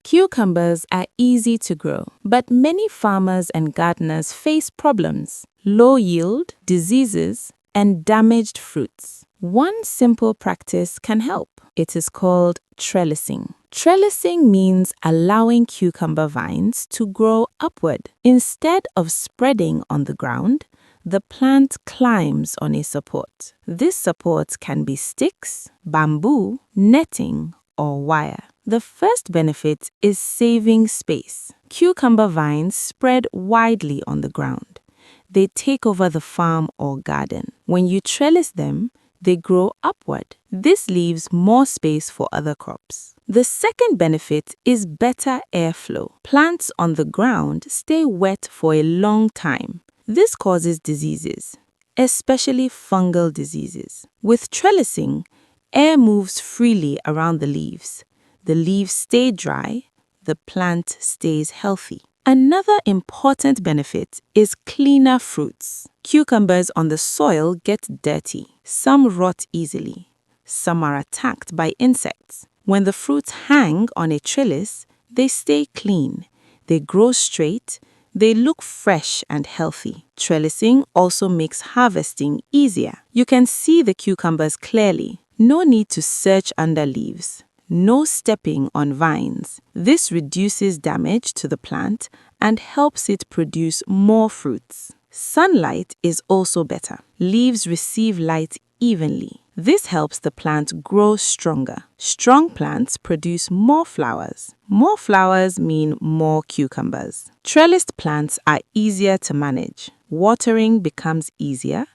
Cucumbers are easy to grow, but many farmers and gardeners face problems: low yield, diseases, and damaged fruits. One simple practice can help. It is called trellising. Trellising means allowing cucumber vines to grow upward. Instead of spreading on the ground, the plant climbs on a support. This support can be sticks, bamboo, netting, or wire. The first benefit is saving space. Cucumber vines spread widely on the ground. They take over the farm or garden. When you trellis them, they grow upward. This leaves more space for other crops. The second benefit is better airflow. Plants on the ground stay wet for a long time. This causes diseases, especially fungal diseases. With trellising, air moves freely around the leaves. The leaves stay dry, the plant stays healthy. Another important benefit is cleaner fruits. Cucumbers on the soil get dirty. Some rot easily. Some are attacked by insects. When the fruits hang on a trellis, they stay clean. They grow straight. They look fresh and healthy. Trellising also makes harvesting easier. You can see the cucumbers clearly. No need to search under leaves. No stepping on vines. This reduces damage to the plant and helps it produce more fruits. Sunlight is also better. Leaves receive light evenly. This helps the plant grow stronger. Strong plants produce more flowers. More flowers mean more cucumbers. Trellised plants are easier to manage. Watering becomes easier.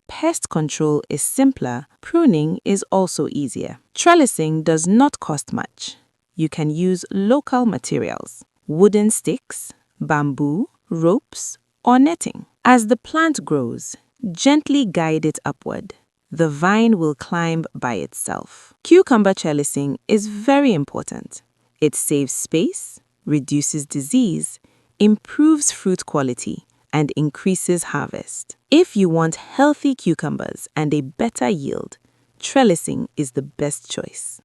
Pest control is simpler. Pruning is also easier. Trellising does not cost much. You can use local materials: wooden sticks, bamboo, ropes, or netting. As the plant grows, gently guide it upward. The vine will climb by itself. Cucumber trellising is very important. It saves space, reduces disease, improves fruit quality, and increases harvest. If you want healthy cucumbers and a better yield, trellising is the best choice.